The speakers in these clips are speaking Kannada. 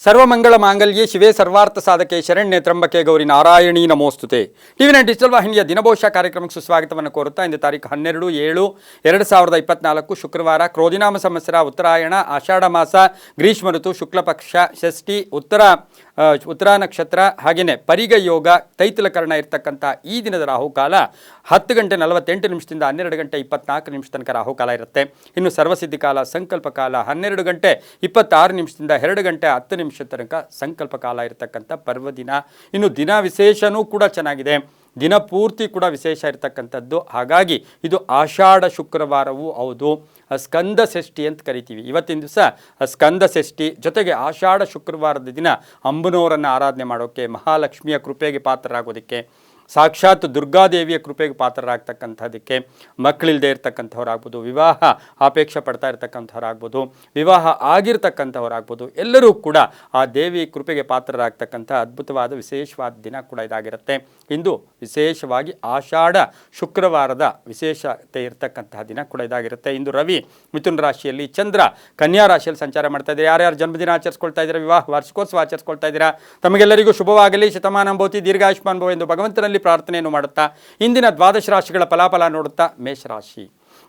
ಸರ್ವಮಂಗಳ ಮಾಂಗಲ್ಯೆ ಶಿವೆ ಸರ್ವಾರ್ಥ ಸಾಧಕೆ ಶರಣ್ಯೆ ತ್ರಂಬಕೆ ಗೌರಿ ನಾರಾಯಣಿ ನಮೋಸ್ತುತೆ. ಟಿವಿ9 ಡಿಜಿಟಲ್ ವಾಹಿನಿಯ ದಿನಭವಿಷ್ಯ ಕಾರ್ಯಕ್ರಮಕ್ಕೆ ಸುಸ್ವಾಗತವನ್ನು ಕೋರುತ್ತಾ ಇಂದು ತಾರೀಕು 12/7/2024 ಶುಕ್ರವಾರ, ಕ್ರೋಧಿನಾಮ ಸಂವತ್ಸರ, ಉತ್ತರಾಯಣ, ಆಷಾಢ ಮಾಸ, ಗ್ರೀಷ್ಮ ಋತು, ಶುಕ್ಲ ಪಕ್ಷ, ಷಷ್ಠಿ, ಉತ್ತರ ನಕ್ಷತ್ರ, ಹಾಗೆಯೇ ಪರಿಗ ಯೋಗ, ತೈತಲಕರಣ ಇರತಕ್ಕಂಥ ಈ ದಿನದ ರಾಹುಕಾಲ 10:48 12:24 ತನಕ ರಾಹುಕಾಲ ಇರುತ್ತೆ. ಇನ್ನು ಸರ್ವಸಿದ್ಧಿ ಕಾಲ, ಸಂಕಲ್ಪ ಕಾಲ 12:26 2:10 ತನಕ ಸಂಕಲ್ಪ ಕಾಲ ಇರತಕ್ಕಂಥ ಪರ್ವದಿನ. ಇನ್ನು ದಿನ ವಿಶೇಷನೂ ಕೂಡ ಚೆನ್ನಾಗಿದೆ, ದಿನ ಪೂರ್ತಿ ಕೂಡ ವಿಶೇಷ ಇರತಕ್ಕಂಥದ್ದು. ಹಾಗಾಗಿ ಇದು ಆಷಾಢ ಶುಕ್ರವಾರವೂ ಹೌದು, ಸ್ಕಂದ ಷಷ್ಠಿ ಅಂತ ಕರಿತೀವಿ. ಇವತ್ತಿನ ದಿವಸ ಸ್ಕಂದ ಷಷ್ಠಿ, ಜೊತೆಗೆ ಆಷಾಢ ಶುಕ್ರವಾರದ ದಿನ ಅಂಬನವರನ್ನು ಆರಾಧನೆ ಮಾಡೋಕ್ಕೆ, ಮಹಾಲಕ್ಷ್ಮಿಯ ಕೃಪೆಗೆ ಪಾತ್ರರಾಗೋದಕ್ಕೆ, ಸಾಕ್ಷಾತ್ ದುರ್ಗಾದೇವಿಯ ಕೃಪೆಗೆ ಪಾತ್ರರಾಗ್ತಕ್ಕಂಥದ್ದಕ್ಕೆ, ಮಕ್ಕಳಿಲ್ಲದೆ ಇರ್ತಕ್ಕಂಥವ್ರಾಗ್ಬೋದು, ವಿವಾಹ ಅಪೇಕ್ಷೆ ಪಡ್ತಾ ಇರ್ತಕ್ಕಂಥವ್ರಾಗ್ಬೋದು, ವಿವಾಹ ಆಗಿರ್ತಕ್ಕಂಥವ್ರಾಗ್ಬೋದು, ಎಲ್ಲರೂ ಕೂಡ ಆ ದೇವಿ ಕೃಪೆಗೆ ಪಾತ್ರರಾಗ್ತಕ್ಕಂಥ ಅದ್ಭುತವಾದ ವಿಶೇಷವಾದ ದಿನ ಕೂಡ ಇದಾಗಿರುತ್ತೆ. ಇಂದು ವಿಶೇಷವಾಗಿ ಆಷಾಢ ಶುಕ್ರವಾರದ ವಿಶೇಷತೆ ಇರತಕ್ಕಂತಹ ದಿನ ಕೂಡ ಇದಾಗಿರುತ್ತೆ. ಇಂದು ರವಿ ಮಿಥುನ ರಾಶಿಯಲ್ಲಿ, ಚಂದ್ರ ಕನ್ಯಾ ರಾಶಿಯಲ್ಲಿ ಸಂಚಾರ ಮಾಡ್ತಾ ಇದ್ದಾರೆ. ಯಾರ್ಯಾರು ಜನ್ಮದಿನ ಆಚರಿಸ್ಕೊಳ್ತಾ ಇದ್ದೀರಾ, ವಿವಾಹ ವಾರ್ಷಿಕೋತ್ಸವ ಆಚರಿಸ್ಕೊಳ್ತಾ ಇದ್ದೀರಾ, ತಮಗೆಲ್ಲರಿಗೂ ಶುಭವಾಗಲಿ, ಶತಮಾನ ಭವತಿ, ದೀರ್ಘಾಯುಷ್ಮಾನ್ ಭವ ಎಂದು ಭಗವಂತನಲ್ಲಿ ಪ್ರಾರ್ಥನೆಯನ್ನು ಮಾಡುತ್ತಾ ಇಂದಿನ ದ್ವಾದಶ ರಾಶಿಗಳ ಫಲಾಫಲ ನೋಡುತ್ತಾ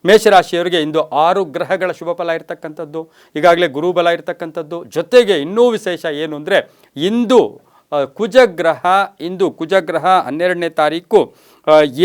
ಮೇಷರಾಶಿಯವರಿಗೆ ಇಂದು 6 ಗ್ರಹಗಳ ಶುಭ ಫಲ ಇರತಕ್ಕಂಥದ್ದು, ಈಗಾಗಲೇ ಗುರುಬಲ ಇರತಕ್ಕಂಥದ್ದು. ಜೊತೆಗೆ ಇನ್ನೂ ವಿಶೇಷ ಏನು ಅಂದರೆ ಇಂದು ಕುಜಗ್ರಹ 12ನೇ ತಾರೀಕು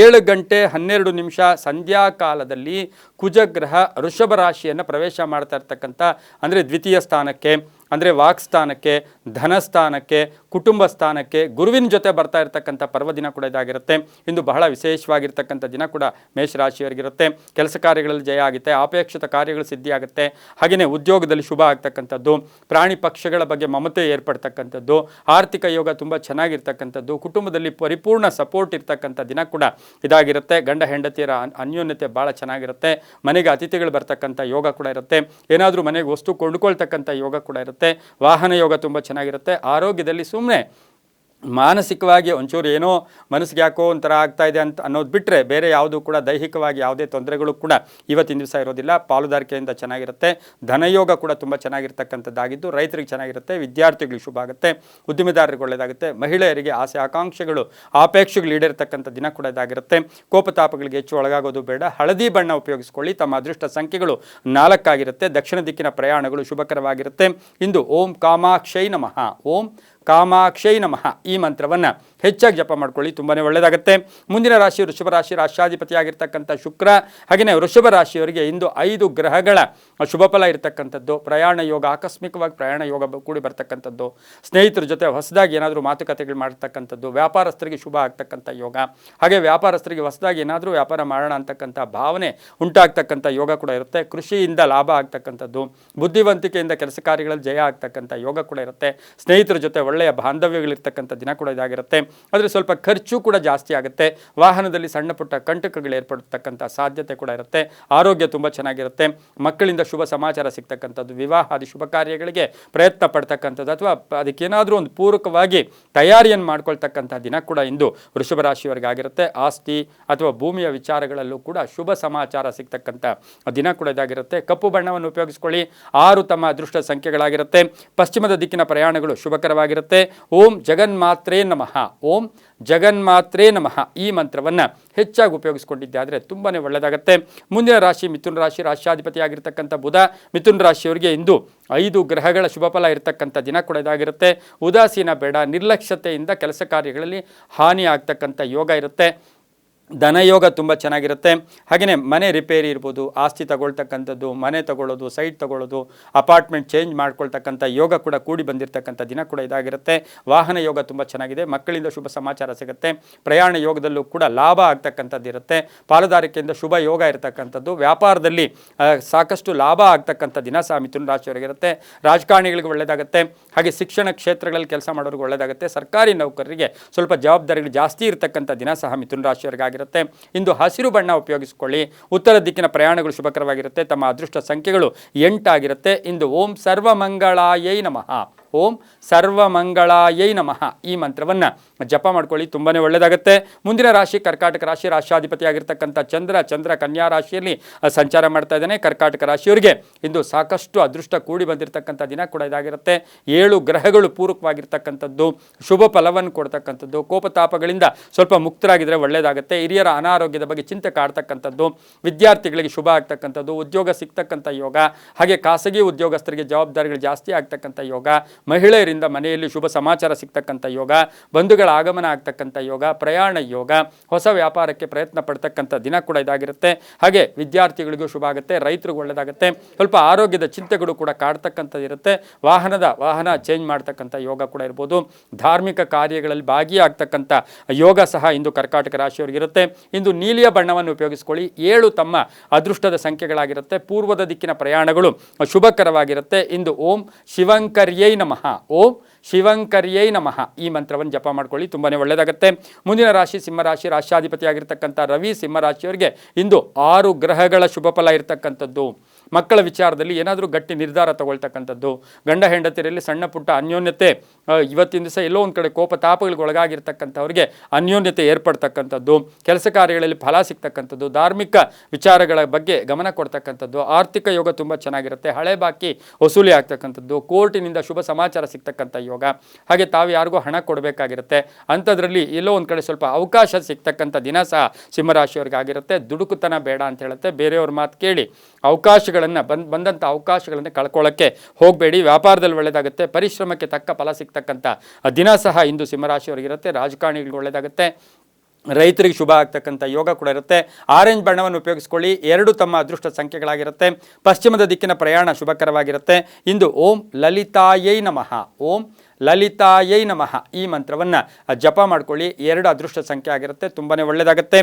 7:12 ಸಂಧ್ಯಾಕಾಲದಲ್ಲಿ ಕುಜಗ್ರಹ ವೃಷಭ ರಾಶಿಯನ್ನು ಪ್ರವೇಶ ಮಾಡ್ತಾ ಇರ್ತಕ್ಕಂಥ, ಅಂದರೆ ದ್ವಿತೀಯ ಸ್ಥಾನಕ್ಕೆ, ಅಂದರೆ ವಾಕ್ಸ್ಥಾನಕ್ಕೆ, ಧನಸ್ಥಾನಕ್ಕೆ, ಕುಟುಂಬ ಸ್ಥಾನಕ್ಕೆ ಗುರುವಿನ ಜೊತೆ ಬರ್ತಾ ಇರ್ತಕ್ಕಂಥ ಪರ್ವದಿನ ಕೂಡ ಇದಾಗಿರುತ್ತೆ. ಇಂದು ಬಹಳ ವಿಶೇಷವಾಗಿರ್ತಕ್ಕಂಥ ದಿನ ಕೂಡ ಮೇಷರಾಶಿಯವರಿಗಿರುತ್ತೆ. ಕೆಲಸ ಕಾರ್ಯಗಳಲ್ಲಿ ಜಯ ಆಗುತ್ತೆ, ಅಪೇಕ್ಷಿತ ಕಾರ್ಯಗಳು ಸಿದ್ಧಿಯಾಗುತ್ತೆ. ಹಾಗೆಯೇ ಉದ್ಯೋಗದಲ್ಲಿ ಶುಭ ಆಗ್ತಕ್ಕಂಥದ್ದು, ಪ್ರಾಣಿ ಪಕ್ಷಿಗಳ ಬಗ್ಗೆ ಮಮತೆ ಏರ್ಪಡ್ತಕ್ಕಂಥದ್ದು, ಆರ್ಥಿಕ ಯೋಗ ತುಂಬ ಚೆನ್ನಾಗಿರ್ತಕ್ಕಂಥದ್ದು, ಕುಟುಂಬದಲ್ಲಿ ಪರಿಪೂರ್ಣ ಸಪೋರ್ಟ್ ಇರ್ತಕ್ಕಂಥ ದಿನ ಕೂಡ ಇದಾಗಿರುತ್ತೆ. ಗಂಡ ಹೆಂಡತಿಯರ ಅನ್ಯೋನ್ಯತೆ ಭಾಳ ಚೆನ್ನಾಗಿರುತ್ತೆ. ಮನೆಗೆ ಅತಿಥಿಗಳು ಬರ್ತಕ್ಕಂಥ ಯೋಗ ಕೂಡ ಇರುತ್ತೆ. ಏನಾದರೂ ಮನೆಗೆ ವಸ್ತು ಕೊಂಡುಕೊಳ್ತಕ್ಕಂಥ ಯೋಗ ಕೂಡ ಇರುತ್ತೆ. ವಾಹನ ಯೋಗ ತುಂಬ ಚೆನ್ನಾಗಿರುತ್ತೆ. ಆರೋಗ್ಯದಲ್ಲಿ ಸುಮ್ಮನೆ ಮಾನಸಿಕವಾಗಿ ಒಂಚೂರು ಏನೋ ಮನಸ್ಸಿಗೆ ಯಾಕೋ ಒಂಥರ ಆಗ್ತಾ ಇದೆ ಅಂತ ಅನ್ನೋದು ಬಿಟ್ಟರೆ ಬೇರೆ ಯಾವುದೂ ಕೂಡ ದೈಹಿಕವಾಗಿ ಯಾವುದೇ ತೊಂದರೆಗಳು ಕೂಡ ಇವತ್ತಿನ ದಿವಸ ಇರೋದಿಲ್ಲ. ಪಾಲುದಾರಿಕೆಯಿಂದ ಚೆನ್ನಾಗಿರುತ್ತೆ. ಧನಯೋಗ ಕೂಡ ತುಂಬ ಚೆನ್ನಾಗಿರ್ತಕ್ಕಂಥದ್ದಾಗಿದ್ದು ರೈತರಿಗೆ ಚೆನ್ನಾಗಿರುತ್ತೆ, ವಿದ್ಯಾರ್ಥಿಗಳಿಗೆ ಶುಭ ಆಗುತ್ತೆ, ಉದ್ದಿಮೆದಾರರಿಗೆ ಒಳ್ಳೆಯದಾಗುತ್ತೆ, ಮಹಿಳೆಯರಿಗೆ ಆಸೆ ಆಕಾಂಕ್ಷೆಗಳು ಅಪೇಕ್ಷೆಗಳು ಈಡೇರ್ತಕ್ಕಂಥ ದಿನ ಕೂಡ ಇದಾಗಿರುತ್ತೆ. ಕೋಪತಾಪಗಳಿಗೆ ಹೆಚ್ಚು ಒಳಗಾಗೋದು ಬೇಡ. ಹಳದಿ ಬಣ್ಣ ಉಪಯೋಗಿಸ್ಕೊಳ್ಳಿ. ತಮ್ಮ ಅದೃಷ್ಟ ಸಂಖ್ಯೆಗಳು 4 ಆಗಿರುತ್ತೆ. ದಕ್ಷಿಣ ದಿಕ್ಕಿನ ಪ್ರಯಾಣಗಳು ಶುಭಕರವಾಗಿರುತ್ತೆ. ಇಂದು ಓಂ ಕಾಮಾಕ್ಷೈ ನಮಃ, ಓಂ ಕಾಮಾಕ್ಷೈ ನಮಃ ಈ ಮಂತ್ರವನ್ನು ಹೆಚ್ಚಾಗಿ ಜಪ ಮಾಡ್ಕೊಳ್ಳಿ, ತುಂಬಾ ಒಳ್ಳೆಯದಾಗುತ್ತೆ. ಮುಂದಿನ ರಾಶಿ ವೃಷಭ ರಾಶಿ, ರಾಷ್ಟ್ರಾಧಿಪತಿಯಾಗಿರ್ತಕ್ಕಂಥ ಶುಕ್ರ. ಹಾಗೆಯೇ ವೃಷಭ ರಾಶಿಯವರಿಗೆ ಇಂದು 5 ಗ್ರಹಗಳ ಶುಭ ಫಲ ಇರತಕ್ಕಂಥದ್ದು. ಪ್ರಯಾಣ ಯೋಗ, ಆಕಸ್ಮಿಕವಾಗಿ ಪ್ರಯಾಣ ಯೋಗ ಕೂಡಿ ಬರ್ತಕ್ಕಂಥದ್ದು, ಸ್ನೇಹಿತರ ಜೊತೆ ಹೊಸದಾಗಿ ಏನಾದರೂ ಮಾತುಕತೆಗಳು ಮಾಡ್ತಕ್ಕಂಥದ್ದು, ವ್ಯಾಪಾರಸ್ಥರಿಗೆ ಶುಭ ಆಗ್ತಕ್ಕಂಥ ಯೋಗ. ಹಾಗೆ ವ್ಯಾಪಾರಸ್ಥರಿಗೆ ಹೊಸದಾಗಿ ಏನಾದರೂ ವ್ಯಾಪಾರ ಮಾಡೋಣ ಅಂತಕ್ಕಂಥ ಭಾವನೆ ಉಂಟಾಗ್ತಕ್ಕಂಥ ಯೋಗ ಕೂಡ ಇರುತ್ತೆ. ಕೃಷಿಯಿಂದ ಲಾಭ ಆಗ್ತಕ್ಕಂಥದ್ದು, ಬುದ್ಧಿವಂತಿಕೆಯಿಂದ ಕೆಲಸ ಕಾರ್ಯಗಳಲ್ಲಿ ಜಯ ಆಗ್ತಕ್ಕಂಥ ಯೋಗ ಕೂಡ ಇರುತ್ತೆ. ಸ್ನೇಹಿತರ ಜೊತೆ ಒಳ್ಳೆಯ ಬಾಂಧವ್ಯಗಳಿರ್ತಕ್ಕಂಥ ದಿನ ಕೂಡ ಇದಾಗಿರುತ್ತೆ. ಆದರೆ ಸ್ವಲ್ಪ ಖರ್ಚು ಕೂಡ ಜಾಸ್ತಿ ಆಗುತ್ತೆ. ವಾಹನದಲ್ಲಿ ಸಣ್ಣ ಪುಟ್ಟ ಕಂಟಕಗಳು ಏರ್ಪಡ್ತಕ್ಕಂಥ ಸಾಧ್ಯತೆ ಕೂಡ ಇರುತ್ತೆ. ಆರೋಗ್ಯ ತುಂಬ ಚೆನ್ನಾಗಿರುತ್ತೆ. ಮಕ್ಕಳಿಂದ ಶುಭ ಸಮಾಚಾರ ಸಿಗ್ತಕ್ಕಂಥದ್ದು, ವಿವಾಹಾದಿ ಶುಭ ಕಾರ್ಯಗಳಿಗೆ ಪ್ರಯತ್ನ ಪಡ್ತಕ್ಕಂಥದ್ದು ಅಥವಾ ಅದಕ್ಕೇನಾದರೂ ಒಂದು ಪೂರಕವಾಗಿ ತಯಾರಿಯನ್ನು ಮಾಡ್ಕೊಳ್ತಕ್ಕಂಥ ದಿನ ಕೂಡ ಇಂದು ವೃಷಭ ರಾಶಿಯವರಿಗಾಗಿರುತ್ತೆ. ಆಸ್ತಿ ಅಥವಾ ಭೂಮಿಯ ವಿಚಾರಗಳಲ್ಲೂ ಕೂಡ ಶುಭ ಸಮಾಚಾರ ಸಿಗ್ತಕ್ಕಂಥ ದಿನ ಕೂಡ ಇದಾಗಿರುತ್ತೆ. ಕಪ್ಪು ಬಣ್ಣವನ್ನು ಉಪಯೋಗಿಸ್ಕೊಳ್ಳಿ. 6 ತಮ್ಮ ಅದೃಷ್ಟ ಸಂಖ್ಯೆಗಳಾಗಿರುತ್ತೆ. ಪಶ್ಚಿಮದ ದಿಕ್ಕಿನ ಪ್ರಯಾಣಗಳು ಶುಭಕರವಾಗಿರುತ್ತೆ. ಓಂ ಜಗನ್ಮಾತ್ರೇ ನಮಃ, ಓಂ ಜಗನ್ಮಾತ್ರೇ ನಮಃ ಈ ಮಂತ್ರವನ್ನು ಹೆಚ್ಚಾಗಿ ಉಪಯೋಗಿಸ್ಕೊಂಡಿದ್ದಾದರೆ ತುಂಬಾ ಒಳ್ಳೆಯದಾಗುತ್ತೆ. ಮುಂದಿನ ರಾಶಿ ಮಿಥುನ ರಾಶಿ, ರಾಷ್ಟ್ರಾಧಿಪತಿಯಾಗಿರ್ತಕ್ಕಂಥ ಬುಧ. ಮಿಥುನ ರಾಶಿಯವರಿಗೆ ಇಂದು 5 ಗ್ರಹಗಳ ಶುಭ ಫಲ ಇರತಕ್ಕಂಥ ದಿನ ಕೂಡ ಇದಾಗಿರುತ್ತೆ. ಉದಾಸೀನ ಬೇಡ, ನಿರ್ಲಕ್ಷ್ಯತೆಯಿಂದ ಕೆಲಸ ಕಾರ್ಯಗಳಲ್ಲಿ ಹಾನಿ ಆಗ್ತಕ್ಕಂಥ ಯೋಗ ಇರುತ್ತೆ. ಧನಯೋಗ ತುಂಬ ಚೆನ್ನಾಗಿರುತ್ತೆ. ಹಾಗೆಯೇ ಮನೆ ರಿಪೇರಿ ಇರ್ಬೋದು, ಆಸ್ತಿ ತಗೊಳ್ತಕ್ಕಂಥದ್ದು, ಮನೆ ತಗೊಳ್ಳೋದು, ಸೈಟ್ ತಗೊಳ್ಳೋದು, ಅಪಾರ್ಟ್ಮೆಂಟ್ ಚೇಂಜ್ ಮಾಡ್ಕೊಳ್ತಕ್ಕಂಥ ಯೋಗ ಕೂಡ ಕೂಡಿ ಬಂದಿರತಕ್ಕಂಥ ದಿನ ಕೂಡ ಇದಾಗಿರುತ್ತೆ. ವಾಹನ ಯೋಗ ತುಂಬ ಚೆನ್ನಾಗಿದೆ. ಮಕ್ಕಳಿಂದ ಶುಭ ಸಮಾಚಾರ ಸಿಗುತ್ತೆ. ಪ್ರಯಾಣ ಯೋಗದಲ್ಲೂ ಕೂಡ ಲಾಭ ಆಗ್ತಕ್ಕಂಥದ್ದು ಇರುತ್ತೆ. ಪಾಲುದಾರಿಕೆಯಿಂದ ಶುಭ ಯೋಗ ಇರತಕ್ಕಂಥದ್ದು. ವ್ಯಾಪಾರದಲ್ಲಿ ಸಾಕಷ್ಟು ಲಾಭ ಆಗ್ತಕ್ಕಂಥ ದಿನ ಸಹ ಮಿಥುನ ರಾಶಿಯವರಿಗಿರುತ್ತೆ. ರಾಜಕಾರಣಿಗಳಿಗೆ ಒಳ್ಳೆಯದಾಗುತ್ತೆ. ಹಾಗೆ ಶಿಕ್ಷಣ ಕ್ಷೇತ್ರಗಳಲ್ಲಿ ಕೆಲಸ ಮಾಡೋರಿಗೆ ಒಳ್ಳೆಯದಾಗುತ್ತೆ. ಸರ್ಕಾರಿ ನೌಕರರಿಗೆ ಸ್ವಲ್ಪ ಜವಾಬ್ದಾರಿಗಳು ಜಾಸ್ತಿ ಇರತಕ್ಕಂಥ ದಿನ ಸಹ ಮಿಥುನ ರಾಶಿಯವರಿಗಾಗಿರುತ್ತೆ. ಇಂದು ಹಸಿರು ಬಣ್ಣ ಉಪಯೋಗಿಸಿಕೊಳ್ಳಿ. ಉತ್ತರ ದಿಕ್ಕಿನ ಪ್ರಯಾಣಗಳು ಶುಭಕರವಾಗಿರುತ್ತೆ. ತಮ್ಮ ಅದೃಷ್ಟ ಸಂಖ್ಯೆಗಳು 8 ಆಗಿರುತ್ತೆ. ಇಂದು ಓಂ ಸರ್ವಮಂಗಳಾಯೈ ನಮಃ, ಓಂ ಸರ್ವಮಂಗಳಾಯೈ ನಮಃ ಈ ಮಂತ್ರವನ್ನು ಜಪ ಮಾಡ್ಕೊಳ್ಳಿ, ತುಂಬಾ ಒಳ್ಳೆಯದಾಗುತ್ತೆ. ಮುಂದಿನ ರಾಶಿ ಕರ್ಕಾಟಕ ರಾಶಿ, ರಾಶಾಧಿಪತಿಯಾಗಿರ್ತಕ್ಕಂಥ ಚಂದ್ರ ಕನ್ಯಾ ರಾಶಿಯಲ್ಲಿ ಸಂಚಾರ ಮಾಡ್ತಾ ಇದ್ದಾನೆ. ಕರ್ಕಾಟಕ ರಾಶಿಯವರಿಗೆ ಇಂದು ಸಾಕಷ್ಟು ಅದೃಷ್ಟ ಕೂಡಿ ಬಂದಿರತಕ್ಕಂಥ ದಿನ ಕೂಡ ಇದಾಗಿರುತ್ತೆ. 7 ಗ್ರಹಗಳು ಪೂರಕವಾಗಿರ್ತಕ್ಕಂಥದ್ದು, ಶುಭ ಫಲವನ್ನು ಕೊಡ್ತಕ್ಕಂಥದ್ದು, ಕೋಪತಾಪಗಳಿಂದ ಸ್ವಲ್ಪ ಮುಕ್ತರಾಗಿದ್ದರೆ ಒಳ್ಳೆಯದಾಗುತ್ತೆ. ಹಿರಿಯರ ಅನಾರೋಗ್ಯದ ಬಗ್ಗೆ ಚಿಂತೆ ಕಾಡ್ತಕ್ಕಂಥದ್ದು, ವಿದ್ಯಾರ್ಥಿಗಳಿಗೆ ಶುಭ ಆಗ್ತಕ್ಕಂಥದ್ದು, ಉದ್ಯೋಗ ಸಿಗ್ತಕ್ಕಂಥ ಯೋಗ, ಹಾಗೆ ಖಾಸಗಿ ಉದ್ಯೋಗಸ್ಥರಿಗೆ ಜವಾಬ್ದಾರಿಗಳು ಜಾಸ್ತಿ ಆಗ್ತಕ್ಕಂಥ ಯೋಗ, ಮಹಿಳೆಯರಿಂದ ಮನೆಯಲ್ಲಿ ಶುಭ ಸಮಾಚಾರ ಸಿಗ್ತಕ್ಕಂಥ ಯೋಗ, ಬಂಧುಗಳ ಆಗಮನ ಆಗ್ತಕ್ಕಂಥ ಯೋಗ, ಪ್ರಯಾಣ ಯೋಗ, ಹೊಸ ವ್ಯಾಪಾರಕ್ಕೆ ಪ್ರಯತ್ನ ಪಡ್ತಕ್ಕಂಥ ದಿನ ಕೂಡ ಇದಾಗಿರುತ್ತೆ. ಹಾಗೆ ವಿದ್ಯಾರ್ಥಿಗಳಿಗೂ ಶುಭ ಆಗುತ್ತೆ, ರೈತರಿಗೂ ಒಳ್ಳೆಯದಾಗುತ್ತೆ. ಸ್ವಲ್ಪ ಆರೋಗ್ಯದ ಚಿಂತೆಗಳು ಕೂಡ ಕಾಡ್ತಕ್ಕಂಥದ್ದು ಇರುತ್ತೆ. ವಾಹನ ಚೇಂಜ್ ಮಾಡ್ತಕ್ಕಂಥ ಯೋಗ ಕೂಡ ಇರ್ಬೋದು. ಧಾರ್ಮಿಕ ಕಾರ್ಯಗಳಲ್ಲಿ ಭಾಗಿಯಾಗ್ತಕ್ಕಂಥ ಯೋಗ ಸಹ ಇಂದು ಕರ್ಕಾಟಕ ರಾಶಿಯವರಿಗಿರುತ್ತೆ. ಇಂದು ನೀಲಿಯ ಬಣ್ಣವನ್ನು ಉಪಯೋಗಿಸ್ಕೊಳ್ಳಿ. 7 ತಮ್ಮ ಅದೃಷ್ಟದ ಸಂಖ್ಯೆಗಳಾಗಿರುತ್ತೆ. ಪೂರ್ವದ ದಿಕ್ಕಿನ ಪ್ರಯಾಣಗಳು ಶುಭಕರವಾಗಿರುತ್ತೆ. ಇಂದು ಓಂ ಶಿವಂಕರ್ಯೈ ನಮಃ, ಓಂ ಶಿವಂಕರ್ಯೈ ನಮಃ ಈ ಮಂತ್ರವನ್ನು ಜಪ ಮಾಡ್ಕೊಳ್ಳಿ, ತುಂಬಾ ಒಳ್ಳೆಯದಾಗುತ್ತೆ. ಮುಂದಿನ ರಾಶಿ ಸಿಂಹರಾಶಿ, ರಾಶಾಧಿಪತಿಯಾಗಿರ್ತಕ್ಕಂಥ ರವಿ ಸಿಂಹರಾಶಿಯವರಿಗೆ ಇಂದು 6 ಗ್ರಹಗಳ ಶುಭ ಫಲ ಇರತಕ್ಕಂಥದ್ದು. ಮಕ್ಕಳ ವಿಚಾರದಲ್ಲಿ ಏನಾದರೂ ಗಟ್ಟಿ ನಿರ್ಧಾರ ತಗೊಳ್ತಕ್ಕಂಥದ್ದು, ಗಂಡ ಹೆಂಡತಿಯರಲ್ಲಿ ಸಣ್ಣ ಪುಟ್ಟ ಅನ್ಯೋನ್ಯತೆ, ಇವತ್ತಿನ ದಿವಸ ಎಲ್ಲೋ ಒಂದು ಕಡೆ ಕೋಪ ತಾಪಗಳಿಗೆ ಒಳಗಾಗಿರ್ತಕ್ಕಂಥವ್ರಿಗೆ ಅನ್ಯೋನ್ಯತೆ ಏರ್ಪಡ್ತಕ್ಕಂಥದ್ದು, ಕೆಲಸ ಕಾರ್ಯಗಳಲ್ಲಿ ಫಲ ಸಿಗ್ತಕ್ಕಂಥದ್ದು, ಧಾರ್ಮಿಕ ವಿಚಾರಗಳ ಬಗ್ಗೆ ಗಮನ ಕೊಡ್ತಕ್ಕಂಥದ್ದು, ಆರ್ಥಿಕ ಯೋಗ ತುಂಬ ಚೆನ್ನಾಗಿರುತ್ತೆ. ಹಳೆ ಬಾಕಿ ವಸೂಲಿ ಆಗ್ತಕ್ಕಂಥದ್ದು, ಕೋರ್ಟಿನಿಂದ ಶುಭ ಸಮಾಚಾರ ಸಿಗ್ತಕ್ಕಂಥ ಯೋಗ, ಹಾಗೆ ತಾವು ಯಾರಿಗೂ ಹಣ ಕೊಡಬೇಕಾಗಿರುತ್ತೆ, ಅಂಥದ್ರಲ್ಲಿ ಎಲ್ಲೋ ಒಂದು ಕಡೆ ಸ್ವಲ್ಪ ಅವಕಾಶ ಸಿಗ್ತಕ್ಕಂಥ ದಿನ ಸಹ ಸಿಂಹರಾಶಿಯವ್ರಿಗೆ ಆಗಿರುತ್ತೆ. ದುಡುಕುತನ ಬೇಡ ಅಂತ ಹೇಳುತ್ತೆ. ಬೇರೆಯವ್ರ ಮಾತು ಕೇಳಿ ಅವಕಾಶಗಳನ್ನು ಬಂದಂಥ ಅವಕಾಶಗಳನ್ನು ಕಳ್ಕೊಳ್ಳೋಕ್ಕೆ ಹೋಗಬೇಡಿ. ವ್ಯಾಪಾರದಲ್ಲಿ ಒಳ್ಳೆಯದಾಗುತ್ತೆ. ಪರಿಶ್ರಮಕ್ಕೆ ತಕ್ಕ ಫಲ ಸಿಗ್ತಕ್ಕಂಥ ದಿನ ಸಹ ಇಂದು ಸಿಂಹರಾಶಿಯವರಿಗಿರುತ್ತೆ. ರಾಜಕಾರಣಿಗಳಿಗೆ ಒಳ್ಳೆಯದಾಗುತ್ತೆ. ರೈತರಿಗೆ ಶುಭ ಆಗ್ತಕ್ಕಂಥ ಯೋಗ ಕೂಡ ಇರುತ್ತೆ. ಆರೆಂಜ್ ಬಣ್ಣವನ್ನು ಉಪಯೋಗಿಸ್ಕೊಳ್ಳಿ. 2 ತಮ್ಮ ಅದೃಷ್ಟ ಸಂಖ್ಯೆಗಳಾಗಿರುತ್ತೆ. ಪಶ್ಚಿಮದ ದಿಕ್ಕಿನ ಪ್ರಯಾಣ ಶುಭಕರವಾಗಿರುತ್ತೆ. ಇಂದು ಓಂ ಲಲಿತಾಯೈ ನಮಃ, ಓಂ ಲಲಿತಾಯೈ ನಮಃ ಈ ಮಂತ್ರವನ್ನು ಜಪ ಮಾಡ್ಕೊಳ್ಳಿ. 2 ಅದೃಷ್ಟ ಸಂಖ್ಯೆ ಆಗಿರುತ್ತೆ, ತುಂಬಾ ಒಳ್ಳೆಯದಾಗುತ್ತೆ.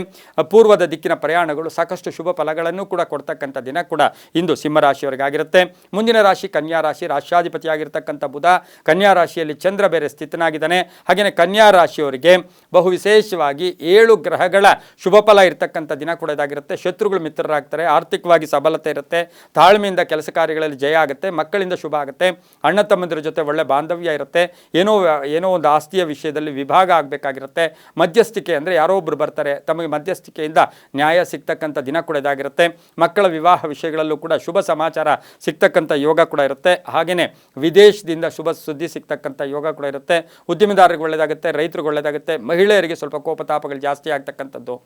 ಪೂರ್ವದ ದಿಕ್ಕಿನ ಪ್ರಯಾಣಗಳು ಸಾಕಷ್ಟು ಶುಭ ಫಲಗಳನ್ನು ಕೂಡ ಕೊಡ್ತಕ್ಕಂಥ ದಿನ ಕೂಡ ಇಂದು ಸಿಂಹರಾಶಿಯವರಿಗಾಗಿರುತ್ತೆ. ಮುಂದಿನ ರಾಶಿ ಕನ್ಯಾ ರಾಶಿ, ರಾಶಾಧಿಪತಿಯಾಗಿರ್ತಕ್ಕಂಥ ಬುಧ ಕನ್ಯಾ ರಾಶಿಯಲ್ಲಿ ಚಂದ್ರ ಬೇರೆ ಸ್ಥಿತನಾಗಿದ್ದಾನೆ. ಹಾಗೆಯೇ ಕನ್ಯಾ ರಾಶಿಯವರಿಗೆ ಬಹು ವಿಶೇಷವಾಗಿ 7 ಗ್ರಹಗಳ ಶುಭ ಫಲ ಇರತಕ್ಕಂಥ ದಿನ ಕೂಡ ಇದಾಗಿರುತ್ತೆ. ಶತ್ರುಗಳು ಮಿತ್ರರಾಗ್ತಾರೆ, ಆರ್ಥಿಕವಾಗಿ ಸಬಲತೆ ಇರುತ್ತೆ, ತಾಳ್ಮೆಯಿಂದ ಕೆಲಸ ಕಾರ್ಯಗಳಲ್ಲಿ ಜಯ ಆಗುತ್ತೆ, ಮಕ್ಕಳಿಂದ ಶುಭ ಆಗುತ್ತೆ, ಅಣ್ಣ ತಮ್ಮಂದಿರ ಜೊತೆ ಒಳ್ಳೆ ಬಾಂಧವ್ಯ ಇರುತ್ತೆ. ಏನೋ ಒಂದು ಆಸ್ತಿಯ ವಿಷಯದಲ್ಲಿ ವಿಭಾಗ ಆಗಬೇಕಾಗಿರುತ್ತೆ. ಮಧ್ಯಸ್ಥಿಕೆ ಅಂದರೆ ಯಾರೋ ಒಬ್ಬರು ಬರ್ತಾರೆ, ತಮಗೆ ಮಧ್ಯಸ್ಥಿಕೆಯಿಂದ ನ್ಯಾಯ ಸಿಗ್ತಕ್ಕಂಥ ದಿನ ಕೂಡ ಇದಾಗಿರುತ್ತೆ. ಮಕ್ಕಳ ವಿವಾಹ ವಿಷಯಗಳಲ್ಲೂ ಕೂಡ ಶುಭ ಸಮಾಚಾರ ಸಿಗ್ತಕ್ಕಂಥ ಯೋಗ ಕೂಡ ಇರುತ್ತೆ. ಹಾಗೆಯೇ ವಿದೇಶದಿಂದ ಶುಭ ಸುದ್ದಿ ಸಿಗ್ತಕ್ಕಂಥ ಯೋಗ ಕೂಡ ಇರುತ್ತೆ. ಉದ್ಯಮಿದಾರರಿಗೆ ಒಳ್ಳೆಯದಾಗುತ್ತೆ, ರೈತರಿಗೆ ಒಳ್ಳೆಯದಾಗುತ್ತೆ. ಮಹಿಳೆಯರಿಗೆ ಸ್ವಲ್ಪ ಕೋಪತಾಪಗಳು ಜಾಸ್ತಿ ಆಗ್ತಕ್ಕಂಥದ್ದು,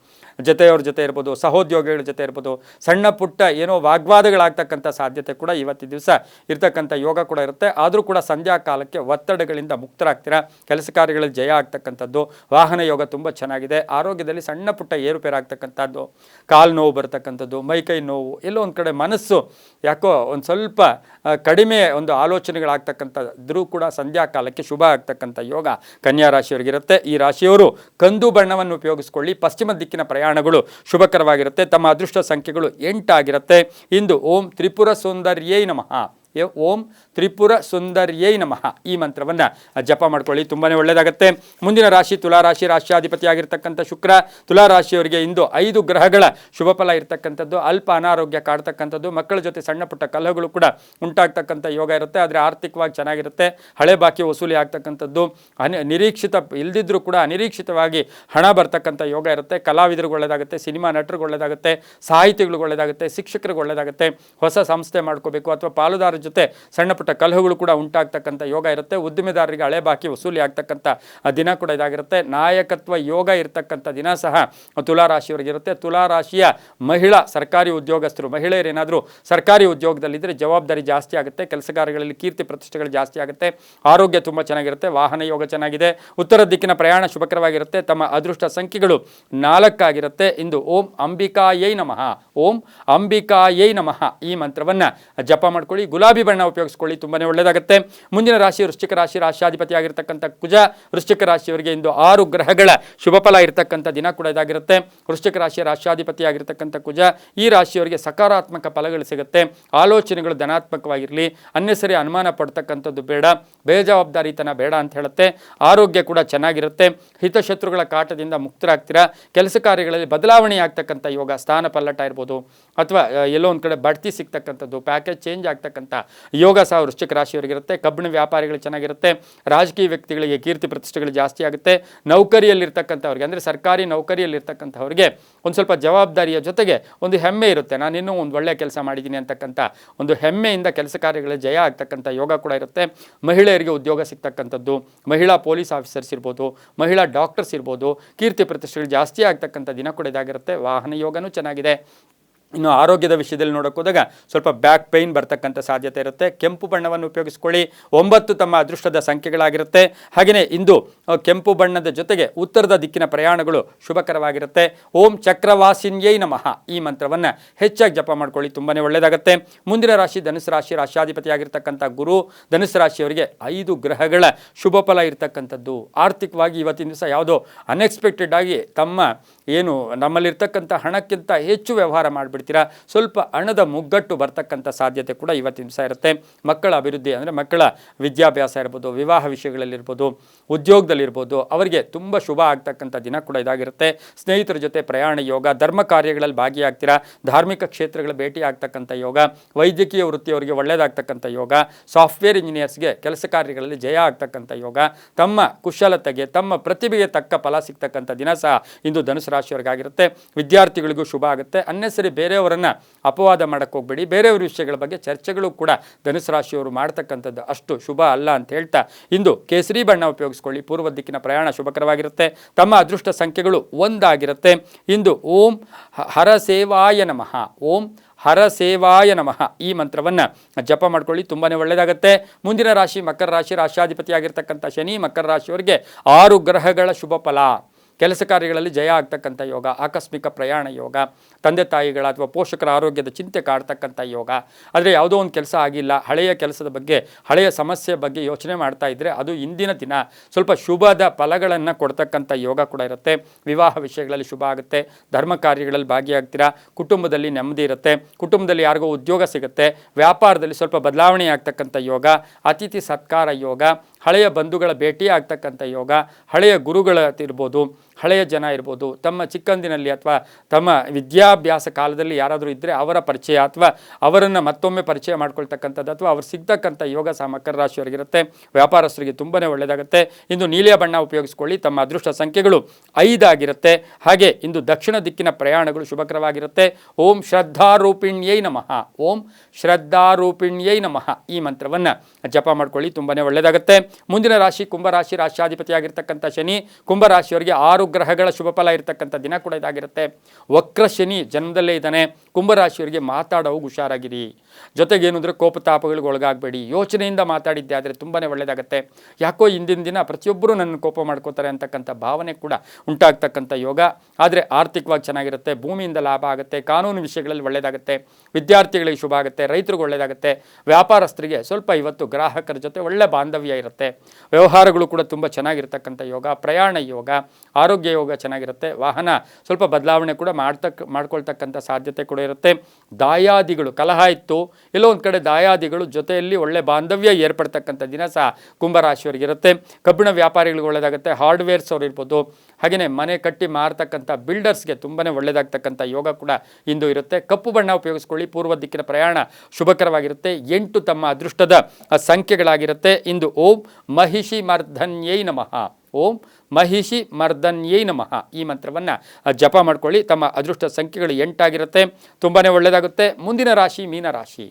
ಜೊತೆಯವ್ರ ಜೊತೆ ಇರ್ಬೋದು, ಸಹೋದ್ಯೋಗಿಗಳ ಜೊತೆ ಇರ್ಬೋದು, ಸಣ್ಣ ಪುಟ್ಟ ಏನೋ ವಾಗ್ವಾದಗಳಾಗ್ತಕ್ಕಂಥ ಸಾಧ್ಯತೆ ಕೂಡ ಇವತ್ತಿನ ದಿವಸ ಇರ್ತಕ್ಕಂಥ ಯೋಗ ಕೂಡ ಇರುತ್ತೆ. ಆದರೂ ಕೂಡ ಸಂಧ್ಯಾ ಕಾಲಕ್ಕೆ ಒತ್ತಡಗಳಿಂದ ಮುಕ್ತರಾಗ್ತೀರಾ. ಕೆಲಸ ಕಾರ್ಯಗಳಲ್ಲಿ ಜಯ ಆಗ್ತಕ್ಕಂಥದ್ದು, ವಾಹನ ಯೋಗ ತುಂಬ ಚೆನ್ನಾಗಿದೆ. ಆರೋಗ್ಯದಲ್ಲಿ ಸಣ್ಣ ಪುಟ್ಟ ಏರುಪೇರು ಆಗ್ತಕ್ಕಂಥದ್ದು, ಕಾಲು ನೋವು ಬರ್ತಕ್ಕಂಥದ್ದು, ಮೈಕೈ ನೋವು, ಎಲ್ಲೋ ಒಂದು ಕಡೆ ಮನಸ್ಸು ಯಾಕೋ ಒಂದು ಸ್ವಲ್ಪ ಕಡಿಮೆ ಒಂದು ಆಲೋಚನೆಗಳಾಗ್ತಕ್ಕಂಥದ್ರೂ ಕೂಡ ಸಂಧ್ಯಾ ಕಾಲಕ್ಕೆ ಶುಭ ಆಗ್ತಕ್ಕಂಥ ಯೋಗ ಕನ್ಯಾ ರಾಶಿಯವರಿಗಿರುತ್ತೆ. ಈ ರಾಶಿಯವರು ಕಂದು ಬಣ್ಣವನ್ನು ಉಪಯೋಗಿಸ್ಕೊಳ್ಳಿ. ಪಶ್ಚಿಮ ದಿಕ್ಕಿನ ಪ್ರಯಾಣಗಳು ಶುಭಕರವಾಗಿರುತ್ತೆ. ತಮ್ಮ ಅದೃಷ್ಟ ಸಂಖ್ಯೆಗಳು 8 ಆಗಿರುತ್ತೆ. ಇಂದು ಓಂ ತ್ರಿಪುರ ಸುಂದರ್ಯೈ ನಮಃ, ಓಂ ತ್ರಿಪುರ ಸುಂದರ್ಯೈ ನಮಃ ಈ ಮಂತ್ರವನ್ನು ಜಪ ಮಾಡ್ಕೊಳ್ಳಿ, ತುಂಬಾ ಒಳ್ಳೆಯದಾಗುತ್ತೆ. ಮುಂದಿನ ರಾಶಿ ತುಲಾರಾಶಿ, ರಾಶಿಯಾಧಿಪತಿಯಾಗಿರ್ತಕ್ಕಂಥ ಶುಕ್ರ ತುಲಾರಾಶಿಯವರಿಗೆ ಇಂದು 5 ಗ್ರಹಗಳ ಶುಭ ಫಲ ಇರತಕ್ಕಂಥದ್ದು. ಅಲ್ಪ ಅನಾರೋಗ್ಯ ಕಾಡ್ತಕ್ಕಂಥದ್ದು, ಮಕ್ಕಳ ಜೊತೆ ಸಣ್ಣ ಪುಟ್ಟ ಕಲಹಗಳು ಕೂಡ ಉಂಟಾಗ್ತಕ್ಕಂಥ ಯೋಗ ಇರುತ್ತೆ. ಆದರೆ ಆರ್ಥಿಕವಾಗಿ ಚೆನ್ನಾಗಿರುತ್ತೆ. ಹಳೆ ಬಾಕಿ ವಸೂಲಿ ಆಗ್ತಕ್ಕಂಥದ್ದು, ನಿರೀಕ್ಷಿತ ಇಲ್ದಿದ್ರೂ ಕೂಡ ಅನಿರೀಕ್ಷಿತವಾಗಿ ಹಣ ಬರ್ತಕ್ಕಂಥ ಯೋಗ ಇರುತ್ತೆ. ಕಲಾವಿದರಿಗೆ ಒಳ್ಳೆಯದಾಗುತ್ತೆ, ಸಿನಿಮಾ ನಟರಿಗೆ ಒಳ್ಳೆಯದಾಗುತ್ತೆ, ಸಾಹಿತಿಗಳಿಗೆ ಒಳ್ಳೆಯದಾಗುತ್ತೆ, ಶಿಕ್ಷಕರಿಗೆ ಒಳ್ಳೆಯದಾಗುತ್ತೆ. ಹೊಸ ಸಂಸ್ಥೆ ಮಾಡ್ಕೋಬೇಕು ಅಥವಾ ಪಾಲುದಾರ ಜೊತೆ ಸಣ್ಣ ಪುಟ್ಟ ಕಲಹಗಳು ಕೂಡ ಉಂಟಾಗ್ತಕ್ಕಂಥ ಯೋಗ ಇರುತ್ತೆ. ಉದ್ದಿಮೆದಾರರಿಗೆ ಹಳೆ ಬಾಕಿ ವಸೂಲಿ ಆಗ್ತಕ್ಕಂಥ ದಿನ ಕೂಡ ಇದಾಗಿರುತ್ತೆ. ನಾಯಕತ್ವ ಯೋಗ ಇರ್ತಕ್ಕಂಥ ದಿನ ಸಹ ತುಲಾರಾಶಿಯವರಿಗಿರುತ್ತೆ. ತುಲಾರಾಶಿಯ ಮಹಿಳಾ ಸರ್ಕಾರಿ ಉದ್ಯೋಗಸ್ಥರು, ಮಹಿಳೆಯರೇನಾದರೂ ಸರ್ಕಾರಿ ಉದ್ಯೋಗದಲ್ಲಿದ್ದರೆ ಜವಾಬ್ದಾರಿ ಜಾಸ್ತಿ ಆಗುತ್ತೆ. ಕೆಲಸ ಕಾರ್ಯಗಳಲ್ಲಿ ಕೀರ್ತಿ ಪ್ರತಿಷ್ಠೆಗಳು ಜಾಸ್ತಿ ಆಗುತ್ತೆ. ಆರೋಗ್ಯ ತುಂಬ ಚೆನ್ನಾಗಿರುತ್ತೆ. ವಾಹನ ಯೋಗ ಚೆನ್ನಾಗಿದೆ. ಉತ್ತರ ದಿಕ್ಕಿನ ಪ್ರಯಾಣ ಶುಭಕರವಾಗಿರುತ್ತೆ. ತಮ್ಮ ಅದೃಷ್ಟ ಸಂಖ್ಯೆಗಳು 4 ಆಗಿರುತ್ತೆ. ಇಂದು ಓಂ ಅಂಬಿಕಾಯೈ ನಮಃ, ಓಂ ಅಂಬಿಕಾಯೈ ನಮಃ ಈ ಮಂತ್ರವನ್ನು ಜಪ ಮಾಡ್ಕೊಳ್ಳಿ. ಗುಲಾಬಿ ಬಣ್ಣ ಉಪಯೋಗಿಸ್ಕೊಳ್ಳಿ, ತುಂಬಾ ಒಳ್ಳೆಯದಾಗುತ್ತೆ. ಮುಂದಿನ ರಾಶಿ ವೃಶ್ಚಿಕ ರಾಶಿ, ರಾಶಿಯಾಧಿಪತಿಯಾಗಿರ್ತಕ್ಕಂಥ ಕುಜ ವೃಶ್ಚಿಕ ರಾಶಿಯವರಿಗೆ ಇಂದು 6 ಗ್ರಹಗಳ ಶುಭ ಫಲ ಇರತಕ್ಕಂಥ ದಿನ ಕೂಡ ಇದಾಗಿರುತ್ತೆ. ವೃಶ್ಚಿಕ ರಾಶಿಯ ರಾಶಿಯಾಧಿಪತಿಯಾಗಿರ್ತಕ್ಕಂಥ ಕುಜ ಈ ರಾಶಿಯವರಿಗೆ ಸಕಾರಾತ್ಮಕ ಫಲಗಳು ಸಿಗುತ್ತೆ. ಆಲೋಚನೆಗಳು ಧನಾತ್ಮಕವಾಗಿರಲಿ, ಅನ್ನೆಸರಿ ಅನುಮಾನ ಪಡ್ತಕ್ಕಂಥದ್ದು ಬೇಡ, ಬೇಜವಾಬ್ದಾರಿತನ ಬೇಡ ಅಂತ ಹೇಳುತ್ತೆ. ಆರೋಗ್ಯ ಕೂಡ ಚೆನ್ನಾಗಿರುತ್ತೆ. ಹಿತಶತ್ರುಗಳ ಕಾಟದಿಂದ ಮುಕ್ತರಾಗ್ತೀರಾ. ಕೆಲಸ ಕಾರ್ಯಗಳಲ್ಲಿ ಬದಲಾವಣೆ ಆಗ್ತಕ್ಕಂಥ ಯೋಗ, ಸ್ಥಾನ ಪಲ್ಲಟ ಇರ್ಬೋದು ಅಥವಾ ಎಲ್ಲೋ ಒಂದು ಕಡೆ ಬಡ್ತಿ ಸಿಗ್ತಕ್ಕಂಥದ್ದು, ಪ್ಯಾಕೇಜ್ ಚೇಂಜ್ ಆಗ್ತಕ್ಕಂಥ ಯೋಗ ಸಹ ವೃಶ್ಚಿಕ ರಾಶಿಯವರಿಗಿರುತ್ತೆ. ಕಬ್ಬಿಣ ವ್ಯಾಪಾರಿಗಳು ಚೆನ್ನಾಗಿರುತ್ತೆ. ರಾಜಕೀಯ ವ್ಯಕ್ತಿಗಳಿಗೆ ಕೀರ್ತಿ ಪ್ರತಿಷ್ಠೆಗಳು ಜಾಸ್ತಿ ಆಗುತ್ತೆ. ನೌಕರಿಯಲ್ಲಿರ್ತಕ್ಕಂಥವ್ರಿಗೆ ಅಂದರೆ ಸರ್ಕಾರಿ ನೌಕರಿಯಲ್ಲಿರ್ತಕ್ಕಂಥವ್ರಿಗೆ ಒಂದು ಸ್ವಲ್ಪ ಜವಾಬ್ದಾರಿಯ ಜೊತೆಗೆ ಒಂದು ಹೆಮ್ಮೆ ಇರುತ್ತೆ. ನಾನಿನ್ನೂ ಒಂದು ಒಳ್ಳೆಯ ಕೆಲಸ ಮಾಡಿದ್ದೀನಿ ಅಂತಕ್ಕಂಥ ಒಂದು ಹೆಮ್ಮೆಯಿಂದ ಕೆಲಸ ಕಾರ್ಯಗಳ ಜಯ ಆಗ್ತಕ್ಕಂಥ ಯೋಗ ಕೂಡ ಇರುತ್ತೆ. ಮಹಿಳೆಯರಿಗೆ ಉದ್ಯೋಗ ಸಿಗ್ತಕ್ಕಂಥದ್ದು, ಮಹಿಳಾ ಪೊಲೀಸ್ ಆಫೀಸರ್ಸ್ ಇರ್ಬೋದು, ಮಹಿಳಾ ಡಾಕ್ಟರ್ಸ್ ಇರ್ಬೋದು, ಕೀರ್ತಿ ಪ್ರತಿಷ್ಠೆಗಳು ಜಾಸ್ತಿ ಆಗ್ತಕ್ಕಂಥ ದಿನ ಕೂಡ ಇದಾಗಿರುತ್ತೆ. ವಾಹನ ಯೋಗನೂ ಚೆನ್ನಾಗಿದೆ. ಇನ್ನು ಆರೋಗ್ಯದ ವಿಷಯದಲ್ಲಿ ನೋಡೋಕೆ ಹೋದಾಗ ಸ್ವಲ್ಪ ಬ್ಯಾಕ್ ಪೈನ್ ಬರ್ತಕ್ಕಂಥ ಸಾಧ್ಯತೆ ಇರುತ್ತೆ. ಕೆಂಪು ಬಣ್ಣವನ್ನು ಉಪಯೋಗಿಸ್ಕೊಳ್ಳಿ. 9 ತಮ್ಮ ಅದೃಷ್ಟದ ಸಂಖ್ಯೆಗಳಾಗಿರುತ್ತೆ. ಹಾಗೆಯೇ ಇಂದು ಕೆಂಪು ಬಣ್ಣದ ಜೊತೆಗೆ ಉತ್ತರದ ದಿಕ್ಕಿನ ಪ್ರಯಾಣಗಳು ಶುಭಕರವಾಗಿರುತ್ತೆ. ಓಂ ಚಕ್ರವಾಸಿನ್ಯೈ ನಮಃ ಈ ಮಂತ್ರವನ್ನು ಹೆಚ್ಚಾಗಿ ಜಪ ಮಾಡ್ಕೊಳ್ಳಿ, ತುಂಬಾ ಒಳ್ಳೆಯದಾಗುತ್ತೆ. ಮುಂದಿನ ರಾಶಿ ಧನುಸು ರಾಶಿ. ರಾಶಿಯಾಧಿಪತಿಯಾಗಿರ್ತಕ್ಕಂಥ ಗುರು ಧನುಸು ರಾಶಿಯವರಿಗೆ 5 ಗ್ರಹಗಳ ಶುಭ ಫಲ ಇರ್ತಕ್ಕಂಥದ್ದು. ಆರ್ಥಿಕವಾಗಿ ಇವತ್ತಿನ ದಿವಸ ಯಾವುದೋ ಅನ್ಎಕ್ಸ್ಪೆಕ್ಟೆಡ್ ಆಗಿ ನಮ್ಮಲ್ಲಿರ್ತಕ್ಕಂಥ ಹಣಕ್ಕಿಂತ ಹೆಚ್ಚು ವ್ಯವಹಾರ ಮಾಡಿಬಿಡ್ತೀರಾ. ಸ್ವಲ್ಪ ಹಣದ ಮುಗ್ಗಟ್ಟು ಬರ್ತಕ್ಕಂಥ ಸಾಧ್ಯತೆ ಕೂಡ ಇವತ್ತಿನ ದಿವಸ ಇರುತ್ತೆ. ಮಕ್ಕಳ ಅಭಿವೃದ್ಧಿ ಅಂದರೆ ಮಕ್ಕಳ ವಿದ್ಯಾಭ್ಯಾಸ ಇರ್ಬೋದು, ವಿವಾಹ ವಿಷಯಗಳಲ್ಲಿರ್ಬೋದು, ಉದ್ಯೋಗದಲ್ಲಿರ್ಬೋದು, ಅವರಿಗೆ ತುಂಬ ಶುಭ ಆಗ್ತಕ್ಕಂಥ ದಿನ ಕೂಡ ಇದಾಗಿರುತ್ತೆ. ಸ್ನೇಹಿತರ ಜೊತೆ ಪ್ರಯಾಣ ಯೋಗ, ಧರ್ಮ ಕಾರ್ಯಗಳಲ್ಲಿ ಭಾಗಿಯಾಗ್ತೀರಾ, ಧಾರ್ಮಿಕ ಕ್ಷೇತ್ರಗಳ ಭೇಟಿ ಆಗ್ತಕ್ಕಂಥ ಯೋಗ, ವೈದ್ಯಕೀಯ ವೃತ್ತಿಯವರಿಗೆ ಒಳ್ಳೆಯದಾಗ್ತಕ್ಕಂಥ ಯೋಗ, ಸಾಫ್ಟ್ವೇರ್ ಇಂಜಿನಿಯರ್ಸ್ಗೆ ಕೆಲಸ ಕಾರ್ಯಗಳಲ್ಲಿ ಜಯ ಆಗ್ತಕ್ಕಂಥ ಯೋಗ, ತಮ್ಮ ಕುಶಲತೆಗೆ ತಮ್ಮ ಪ್ರತಿಭೆಗೆ ತಕ್ಕ ಫಲ ಸಿಗ್ತಕ್ಕಂಥ ದಿನ ಸಹ ಇಂದು ಧನುಸು ರಾಶಿಯವರಿಗಾಗಿರುತ್ತೆ. ವಿದ್ಯಾರ್ಥಿಗಳಿಗೂ ಶುಭ ಆಗುತ್ತೆ. ಅನ್ನೆಸರಿ ಬೇರೆಯವರನ್ನು ಅಪವಾದ ಮಾಡೋಕ್ಕೆ ಹೋಗಬೇಡಿ. ಬೇರೆಯವ್ರ ವಿಷಯಗಳ ಬಗ್ಗೆ ಚರ್ಚೆಗಳು ಕೂಡ ಧನುಸು ರಾಶಿಯವರು ಮಾಡ್ತಕ್ಕಂಥದ್ದು ಅಷ್ಟು ಶುಭ ಅಲ್ಲ ಅಂತ ಹೇಳ್ತಾ ಇಂದು ಕೇಸರಿ ಬಣ್ಣ ಉಪಯೋಗಿಸ್ಕೊಳ್ಳಿ. ಪೂರ್ವ ದಿಕ್ಕಿನ ಪ್ರಯಾಣ ಶುಭಕರವಾಗಿರುತ್ತೆ. ತಮ್ಮ ಅದೃಷ್ಟ ಸಂಖ್ಯೆಗಳು 1 ಆಗಿರುತ್ತೆ. ಇಂದು ಓಂ ಹರಸೇವಾಯ ನಮಃ, ಓಂ ಹರಸೇವಾಯ ನಮಃ ಈ ಮಂತ್ರವನ್ನು ಜಪ ಮಾಡ್ಕೊಳ್ಳಿ, ತುಂಬಾ ಒಳ್ಳೆಯದಾಗುತ್ತೆ. ಮುಂದಿನ ರಾಶಿ ಮಕರ ರಾಶಿ. ರಾಶಿಯಾಧಿಪತಿಯಾಗಿರ್ತಕ್ಕಂಥ ಶನಿ ಮಕರ ರಾಶಿಯವರಿಗೆ 6 ಗ್ರಹಗಳ ಶುಭ ಫಲ. ಕೆಲಸ ಕಾರ್ಯಗಳಲ್ಲಿ ಜಯ ಆಗ್ತಕ್ಕಂಥ ಯೋಗ, ಆಕಸ್ಮಿಕ ಪ್ರಯಾಣ ಯೋಗ, ತಂದೆ ತಾಯಿಗಳ ಅಥವಾ ಪೋಷಕರ ಆರೋಗ್ಯದ ಚಿಂತೆ ಕಾಡ್ತಕ್ಕಂಥ ಯೋಗ. ಆದರೆ ಯಾವುದೋ ಒಂದು ಕೆಲಸ ಆಗಿಲ್ಲ, ಹಳೆಯ ಕೆಲಸದ ಬಗ್ಗೆ, ಹಳೆಯ ಸಮಸ್ಯೆ ಬಗ್ಗೆ ಯೋಚನೆ ಮಾಡ್ತಾ ಇದ್ದರೆ ಅದು ಇಂದಿನ ದಿನ ಸ್ವಲ್ಪ ಶುಭದ ಫಲಗಳನ್ನು ಕೊಡ್ತಕ್ಕಂಥ ಯೋಗ ಕೂಡ ಇರುತ್ತೆ. ವಿವಾಹ ವಿಷಯಗಳಲ್ಲಿ ಶುಭ ಆಗುತ್ತೆ. ಧರ್ಮ ಕಾರ್ಯಗಳಲ್ಲಿ ಭಾಗಿಯಾಗ್ತೀರಾ. ಕುಟುಂಬದಲ್ಲಿ ನೆಮ್ಮದಿ ಇರುತ್ತೆ. ಕುಟುಂಬದಲ್ಲಿ ಯಾರಿಗೋ ಉದ್ಯೋಗ ಸಿಗುತ್ತೆ. ವ್ಯಾಪಾರದಲ್ಲಿ ಸ್ವಲ್ಪ ಬದಲಾವಣೆ ಆಗ್ತಕ್ಕಂಥ ಯೋಗ, ಅತಿಥಿ ಸತ್ಕಾರ ಯೋಗ, ಹಳೆಯ ಬಂಧುಗಳ ಭೇಟಿ ಆಗ್ತಕ್ಕಂಥ ಯೋಗ, ಹಳೆಯ ಗುರುಗಳಿರ್ಬೋದು, ಹಳೆಯ ಜನ ಇರ್ಬೋದು, ತಮ್ಮ ಚಿಕ್ಕಂದಿನಲ್ಲಿ ಅಥವಾ ತಮ್ಮ ವಿದ್ಯಾಭ್ಯಾಸ ಕಾಲದಲ್ಲಿ ಯಾರಾದರೂ ಇದ್ದರೆ ಅವರ ಪರಿಚಯ ಅಥವಾ ಅವರನ್ನು ಮತ್ತೊಮ್ಮೆ ಪರಿಚಯ ಮಾಡ್ಕೊಳ್ತಕ್ಕಂಥದ್ದು ಅಥವಾ ಅವ್ರು ಸಿಗ್ತಕ್ಕಂಥ ಯೋಗ ಸಹ ಮಕರ ರಾಶಿಯವರಿಗಿರುತ್ತೆ. ವ್ಯಾಪಾರಸ್ಥರಿಗೆ ತುಂಬಾ ಒಳ್ಳೆಯದಾಗುತ್ತೆ. ಇಂದು ನೀಲಿಯ ಬಣ್ಣ ಉಪಯೋಗಿಸ್ಕೊಳ್ಳಿ. ತಮ್ಮ ಅದೃಷ್ಟ ಸಂಖ್ಯೆಗಳು 5 ಆಗಿರುತ್ತೆ. ಹಾಗೆ ಇಂದು ದಕ್ಷಿಣ ದಿಕ್ಕಿನ ಪ್ರಯಾಣಗಳು ಶುಭಕರವಾಗಿರುತ್ತೆ. ಓಂ ಶ್ರದ್ಧಾರೂಪಿಣ್ಯೈ ನಮಃ, ಓಂ ಶ್ರದ್ಧಾರೂಪಿಣ್ಯೈ ನಮಃ ಈ ಮಂತ್ರವನ್ನು ಜಪ ಮಾಡ್ಕೊಳ್ಳಿ, ತುಂಬಾ ಒಳ್ಳೆಯದಾಗುತ್ತೆ. ಮುಂದಿನ ರಾಶಿ ಕುಂಭರಾಶಿ. ರಾಶಿಯಾಧಿಪತಿಯಾಗಿರ್ತಕ್ಕಂಥ ಶನಿ ಕುಂಭರಾಶಿಯವರಿಗೆ 6 ಗ್ರಹಗಳ ಶುಭ ಫಲ ಇರತಕ್ಕಂಥ ದಿನ ಕೂಡ ಇದಾಗಿರುತ್ತೆ. ವಕ್ರ ಶನಿ ಜನ್ಮದಲ್ಲೇ ಇದ್ದಾನೆ. ಕುಂಭರಾಶಿಯವರಿಗೆ ಮಾತಾಡೋವು ಹುಷಾರಾಗಿರಿ. ಜೊತೆಗೆ ಏನಂದರೆ ಕೋಪತಾಪಗಳಿಗೆ ಒಳಗಾಗಬೇಡಿ. ಯೋಚನೆಯಿಂದ ಮಾತಾಡಿದ್ದೆ ಆದರೆ ತುಂಬಾ ಒಳ್ಳೆಯದಾಗುತ್ತೆ. ಯಾಕೋ ಇಂದಿನ ದಿನ ಪ್ರತಿಯೊಬ್ಬರೂ ನನ್ನ ಕೋಪ ಮಾಡ್ಕೋತಾರೆ ಅಂತಕ್ಕಂಥ ಭಾವನೆ ಕೂಡ ಉಂಟಾಗ್ತಕ್ಕಂಥ ಯೋಗ. ಆದರೆ ಆರ್ಥಿಕವಾಗಿ ಚೆನ್ನಾಗಿರುತ್ತೆ. ಭೂಮಿಯಿಂದ ಲಾಭ ಆಗುತ್ತೆ. ಕಾನೂನು ವಿಷಯಗಳಲ್ಲಿ ಒಳ್ಳೆಯದಾಗುತ್ತೆ. ವಿದ್ಯಾರ್ಥಿಗಳಿಗೆ ಶುಭ ಆಗುತ್ತೆ. ರೈತರಿಗೂ ಒಳ್ಳೆಯದಾಗುತ್ತೆ. ವ್ಯಾಪಾರಸ್ಥರಿಗೆ ಸ್ವಲ್ಪ ಇವತ್ತು ಗ್ರಾಹಕರ ಜೊತೆ ಒಳ್ಳೆ ಬಾಂಧವ್ಯ ಇರುತ್ತೆ. ವ್ಯವಹಾರಗಳು ಕೂಡ ತುಂಬ ಚೆನ್ನಾಗಿರ್ತಕ್ಕಂಥ ಯೋಗ. ಪ್ರಯಾಣ ಯೋಗ, ಆರೋಗ್ಯ ಯೋಗ ಚೆನ್ನಾಗಿರುತ್ತೆ. ವಾಹನ ಸ್ವಲ್ಪ ಬದಲಾವಣೆ ಕೂಡ ಮಾಡ್ಕೊಳ್ತಕ್ಕಂಥ ಸಾಧ್ಯತೆ ಕೂಡ ಇರುತ್ತೆ. ದಾಯಾದಿಗಳು ಕಲಹ ಇತ್ತು, ಎಲ್ಲೋ ಒಂದು ಕಡೆ ದಾಯಾದಿಗಳು ಜೊತೆಯಲ್ಲಿ ಒಳ್ಳೆ ಬಾಂಧವ್ಯ ಏರ್ಪಡ್ತಕ್ಕಂಥ ದಿನ ಸಹ ಕುಂಭರಾಶಿಯವರಿಗಿರುತ್ತೆ. ಕಬ್ಬಿಣ ವ್ಯಾಪಾರಿಗಳಿಗೆ ಒಳ್ಳೆಯದಾಗುತ್ತೆ. ಹಾರ್ಡ್ವೇರ್ಸ್ ಅವರು ಇರ್ಬೋದು, ಹಾಗೆಯೇ ಮನೆ ಕಟ್ಟಿ ಮಾರ್ತಕ್ಕಂಥ ಬಿಲ್ಡರ್ಸ್ಗೆ ತುಂಬಾ ಒಳ್ಳೆಯದಾಗ್ತಕ್ಕಂಥ ಯೋಗ ಕೂಡ ಇಂದು ಇರುತ್ತೆ. ಕಪ್ಪು ಬಣ್ಣ ಉಪಯೋಗಿಸ್ಕೊಳ್ಳಿ. ಪೂರ್ವ ದಿಕ್ಕಿನ ಪ್ರಯಾಣ ಶುಭಕರವಾಗಿರುತ್ತೆ. 8 ತಮ್ಮ ಅದೃಷ್ಟದ ಸಂಖ್ಯೆಗಳಾಗಿರುತ್ತೆ. ಇಂದು ಓಂ ಮಹಿಷಿ ಮರ್ಧನ್ಯೈ ನಮಃ, ಓಂ ಮಹಿಷಿ ಮರ್ದನ್ಯೈ ನಮಃ ಈ ಮಂತ್ರವನ್ನು ಜಪ ಮಾಡ್ಕೊಳ್ಳಿ. ತಮ್ಮ ಅದೃಷ್ಟ ಸಂಖ್ಯೆಗಳು 8 ಆಗಿರುತ್ತೆ. ತುಂಬಾ ಒಳ್ಳೆಯದಾಗುತ್ತೆ. ಮುಂದಿನ ರಾಶಿ ಮೀನರಾಶಿ.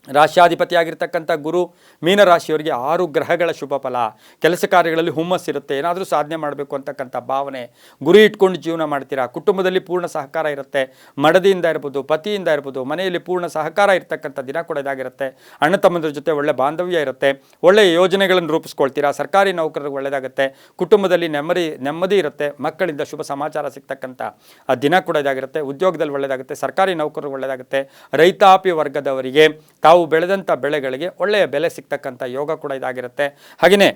ರಾಶಿಯಾಧಿಪತಿಯಾಗಿರ್ತಕ್ಕಂಥ ಗುರು ಮೀನರಾಶಿಯವರಿಗೆ 6 ಗ್ರಹಗಳ ಶುಭ ಫಲ. ಕೆಲಸ ಕಾರ್ಯಗಳಲ್ಲಿ ಹುಮ್ಮಸ್ಸಿರುತ್ತೆ. ಏನಾದರೂ ಸಾಧನೆ ಮಾಡಬೇಕು ಅಂತಕ್ಕಂಥ ಭಾವನೆ, ಗುರಿ ಇಟ್ಕೊಂಡು ಜೀವನ ಮಾಡ್ತೀರಾ. ಕುಟುಂಬದಲ್ಲಿ ಪೂರ್ಣ ಸಹಕಾರ ಇರುತ್ತೆ. ಮಡದಿಯಿಂದ ಇರ್ಬೋದು, ಪತಿಯಿಂದ ಇರ್ಬೋದು, ಮನೆಯಲ್ಲಿ ಪೂರ್ಣ ಸಹಕಾರ ಇರ್ತಕ್ಕಂಥ ದಿನ ಕೂಡ ಇದಾಗಿರುತ್ತೆ. ಅಣ್ಣ ತಮ್ಮಂದ್ರ ಜೊತೆ ಒಳ್ಳೆ ಬಾಂಧವ್ಯ ಇರುತ್ತೆ. ಒಳ್ಳೆಯ ಯೋಜನೆಗಳನ್ನು ರೂಪಿಸ್ಕೊಳ್ತೀರಾ. ಸರ್ಕಾರಿ ನೌಕರರಿಗೆ ಒಳ್ಳೆಯದಾಗುತ್ತೆ. ಕುಟುಂಬದಲ್ಲಿ ನೆಮ್ಮದಿ ಇರುತ್ತೆ. ಮಕ್ಕಳಿಂದ ಶುಭ ಸಮಾಚಾರ ಸಿಗ್ತಕ್ಕಂಥ ದಿನ ಕೂಡ ಇದಾಗಿರುತ್ತೆ. ಉದ್ಯೋಗದಲ್ಲಿ ಒಳ್ಳೆಯದಾಗುತ್ತೆ. ಸರ್ಕಾರಿ ನೌಕರರಿಗೆ ಒಳ್ಳೆಯದಾಗುತ್ತೆ. ರೈತಾಪಿ ವರ್ಗದವರಿಗೆ ತಾವು ಬೆಳೆದಂಥ ಬೆಳೆಗಳಿಗೆ ಒಳ್ಳೆಯ ಬೆಲೆ ಸಿಗ್ತಕ್ಕಂಥ ಯೋಗ ಕೂಡ ಇದಾಗಿರುತ್ತೆ. ಹಾಗೆಯೇ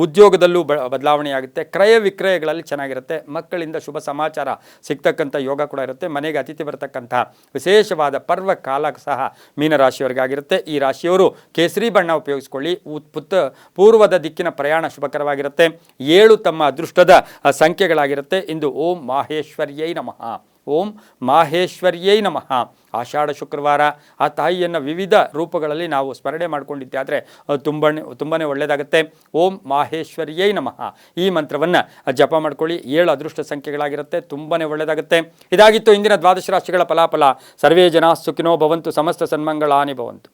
ಉದ್ಯೋಗದಲ್ಲೂ ಬದಲಾವಣೆ ಆಗುತ್ತೆ. ಕ್ರಯ ವಿಕ್ರಯಗಳಲ್ಲಿ ಚೆನ್ನಾಗಿರುತ್ತೆ. ಮಕ್ಕಳಿಂದ ಶುಭ ಸಮಾಚಾರ ಸಿಗ್ತಕ್ಕಂಥ ಯೋಗ ಕೂಡ ಇರುತ್ತೆ. ಮನೆಗೆ ಅತಿಥಿ ಬರತಕ್ಕಂಥ ವಿಶೇಷವಾದ ಪರ್ವ ಕಾಲ ಸಹ ಮೀನರಾಶಿಯವರಿಗಾಗಿರುತ್ತೆ. ಈ ರಾಶಿಯವರು ಕೇಸರಿ ಬಣ್ಣ ಉಪಯೋಗಿಸ್ಕೊಳ್ಳಿ. ಪೂರ್ವದ ದಿಕ್ಕಿನ ಪ್ರಯಾಣ ಶುಭಕರವಾಗಿರುತ್ತೆ. 7 ತಮ್ಮ ಅದೃಷ್ಟದ ಸಂಖ್ಯೆಗಳಾಗಿರುತ್ತೆ. ಇಂದು ಓಂ ಮಾಹೇಶ್ವರ್ಯೈ ನಮಃ, ಓಂ ಮಾಹೇಶ್ವರ್ಯೈ ನಮಃ. ಆಷಾಢ ಶುಕ್ರವಾರ ಆ ತಾಯಿಯನ್ನು ವಿವಿಧ ರೂಪಗಳಲ್ಲಿ ನಾವು ಸ್ಮರಣೆ ಮಾಡ್ಕೊಂಡಿದ್ದಾದರೆ ತುಂಬಾ ಒಳ್ಳೆಯದಾಗುತ್ತೆ. ಓಂ ಮಾಹೇಶ್ವರ್ಯೈ ನಮಃ ಈ ಮಂತ್ರವನ್ನು ಜಪ ಮಾಡ್ಕೊಳ್ಳಿ. 7 ಅದೃಷ್ಟ ಸಂಖ್ಯೆಗಳಾಗಿರುತ್ತೆ, ತುಂಬಾ ಒಳ್ಳೆಯದಾಗುತ್ತೆ. ಇದಾಗಿತ್ತು ಇಂದಿನ ದ್ವಾದಶ ರಾಶಿಗಳ ಫಲಾಫಲ. ಸರ್ವೇ ಜನ ಸುಖಿನೋ ಭವಂತು, ಸಮಸ್ತ ಸನ್ಮಂಗಳಾನಿ ಭವಂತು.